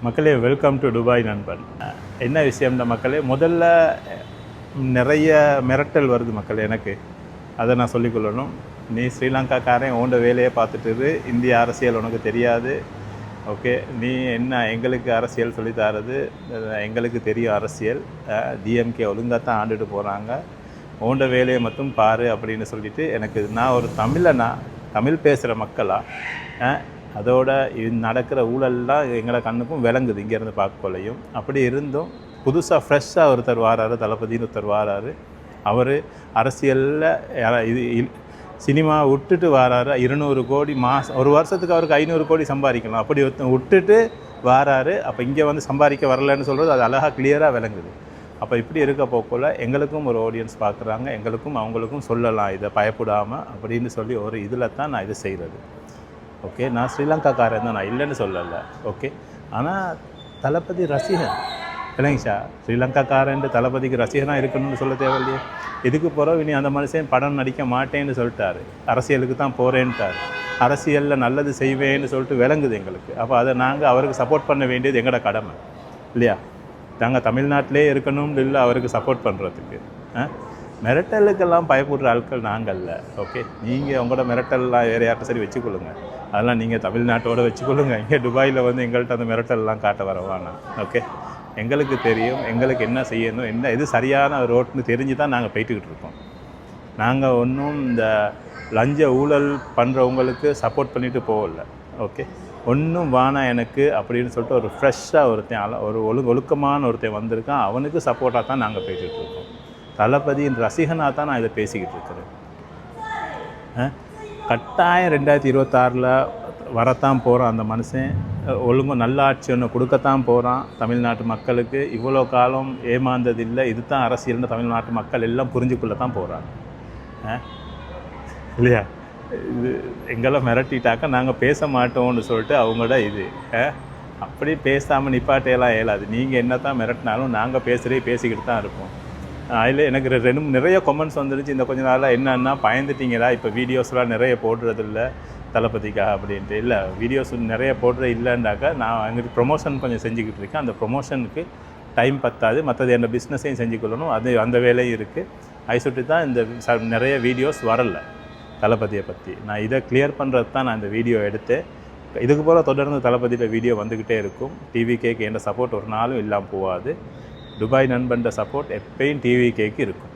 மக்களே welcome to Dubai நண்பன். என்ன விஷயம்னா மக்களே, முதல்ல நிறைய மிரட்டல் வருது மக்களே. எனக்கு அதை நான் சொல்லிக்கொள்ளணும். நீ ஸ்ரீலங்காக்காரன் ஓண்ட வேலையை பார்த்துட்டு இந்திய அரசியல் உனக்கு தெரியாது. ஓகே, நீ என்ன எங்களுக்கு அரசியல் சொல்லித்தரது? எங்களுக்கு தெரியும் அரசியல். டிஎம்கே ஒழுங்காக தான் ஆண்டுட்டு போகிறாங்க, ஓண்ட வேலையை மட்டும் பாரு அப்படின்னு சொல்லிட்டு எனக்கு, நான் ஒரு தமிழ் பேசுகிற மக்களாக அதோட நடக்கிற ஊழல்லாம் எங்களை கண்ணுக்கும் விளங்குது இங்கேருந்து பார்க்கலையும். அப்படி இருந்தும் புதுசாக ஃப்ரெஷ்ஷாக ஒருத்தர் வாராரு, தளபதினு ஒருத்தர் வாராரு. அவர் அரசியலில் இது சினிமா விட்டுட்டு வாராரு. 200 கோடி மாதம், ஒரு வருஷத்துக்கு அவருக்கு 500 கோடி சம்பாதிக்கலாம். அப்படி ஒருத்தர் விட்டுட்டு வாராரு. அப்போ இங்கே வந்து சம்பாதிக்க வரலன்னு சொல்கிறது அது அழகாக கிளியராக விளங்குது. அப்போ இப்படி இருக்க போக்குள்ள எங்களுக்கும் ஒரு ஆடியன்ஸ் பார்க்குறாங்க, எங்களுக்கும் அவங்களுக்கும் சொல்லலாம் இதை பயப்படாமல் அப்படின்னு சொல்லி ஒரு இதில் தான் நான் இதை செய்கிறது. ஓகே, நான் ஸ்ரீலங்காக்காரன் தான், நான் இல்லைன்னு சொல்லலை. ஓகே, ஆனால் தளபதி ரசிகன் இல்லைங்கஷா. ஸ்ரீலங்காக்காரன் தளபதிக்கு ரசிகனாக இருக்கணும்னு சொல்ல தேவையில்லையே. இதுக்கு பிறகு இனி அந்த மனுஷன் படம் நடிக்க மாட்டேன்னு சொல்லிட்டாரு, அரசியலுக்கு தான் போகிறேன்ட்டார். அரசியலில் நல்லது செய்வேன்னு சொல்லிட்டு விளங்குது எங்களுக்கு. அப்போ அதை நாங்கள் அவருக்கு சப்போர்ட் பண்ண வேண்டியது எங்களோட கடமை இல்லையா? நாங்கள் தமிழ்நாட்டிலே இருக்கணும்னு இல்லை அவருக்கு சப்போர்ட் பண்ணுறதுக்கு. மிரட்டலுக்கெல்லாம் பயப்படுற ஆட்கள் நாங்கள்ல. ஓகே, நீங்கள் உங்களோட மிரட்டல்லாம் வேறு யார்கிட்ட சரி வச்சுக்கொள்ளுங்க. அதெல்லாம் நீங்கள் தமிழ்நாட்டோடு வச்சுக்கொள்ளுங்க. இங்கே துபாயில் வந்து எங்கள்கிட்ட அந்த மிரட்டல்லாம் காட்ட வரவானா? ஓகே, எங்களுக்கு தெரியும் எங்களுக்கு என்ன செய்யணும், என்ன இது சரியான ரோட்னு தெரிஞ்சு தான் நாங்கள் போய்ட்டுக்கிட்டு இருக்கோம். நாங்கள் ஒன்றும் இந்த லஞ்ச ஊழல் பண்ணுறவங்களுக்கு சப்போர்ட் பண்ணிவிட்டு போகல. ஓகே, ஒன்றும் வானா எனக்கு அப்படின்னு சொல்லிட்டு ஒரு ஃப்ரெஷ்ஷாக ஒருத்தன், ஒரு ஒழுக்கமான ஒருத்தன் வந்திருக்கான், அவனுக்கு சப்போர்ட்டாக தான் நாங்கள் போய்கிட்டு இருக்கோம். தளபதியின் ரசிகனாக தான் நான் இதை பேசிக்கிட்டு இருக்கிறேன். கட்டாயம் 2026 வரத்தான் போகிறான் அந்த மனுஷன். ஒழுங்கு நல்ல ஆட்சி ஒன்று கொடுக்கத்தான் போகிறான் தமிழ்நாட்டு மக்களுக்கு. இவ்வளோ காலம் ஏமாந்ததில்லை, இது தான் அரசியல்னு தமிழ்நாட்டு மக்கள் எல்லாம் புரிஞ்சுக்குள்ள தான் போகிறாங்க இல்லையா? இது எங்களை மிரட்டிட்டாக்கா நாங்கள் பேச மாட்டோம்னு சொல்லிட்டு அவங்களோட இது. அப்படி பேசாமல் நிப்பாட்டையெல்லாம் இயலாது. நீங்கள் என்ன தான் மிரட்டினாலும் நாங்கள் பேசிக்கிட்டு தான் இருப்போம். அதில் எனக்கு நிறைய கமெண்ட்ஸ் வந்துருச்சு இந்த கொஞ்ச நாளாக. என்னன்னா பயந்துட்டீங்களா, இப்போ வீடியோஸ்லாம் நிறைய போடுறதில்ல தளபதிக்காக அப்படின்ட்டு. இல்லை, வீடியோஸ் நிறைய போடுற இல்லைன்னாக்கா நான் எங்களுக்கு ப்ரொமோஷன் கொஞ்சம் செஞ்சுக்கிட்டு இருக்கேன். அந்த ப்ரொமோஷனுக்கு டைம் பத்தாது, மற்றது என்ன பிஸ்னஸையும் செஞ்சுக்கொள்ளணும், அந்த வேலையும் இருக்குது. அதை சுட்டி தான் இந்த நிறைய வீடியோஸ் வரலை தளபதியை பற்றி. நான் இதை கிளியர் பண்ணுறது தான் நான் இந்த வீடியோ எடுத்தேன். இதுக்கு போல் தொடர்ந்து தளபதியோட வீடியோ வந்துக்கிட்டே இருக்கும். டிவிகேக்கு எந்த சப்போர்ட் ஒரு நாளும் இல்லாமல் போகாது. துபாய் நண்பன்ற சப்போர்ட் எப்பயும் டிவிகேக்கு இருக்கும்.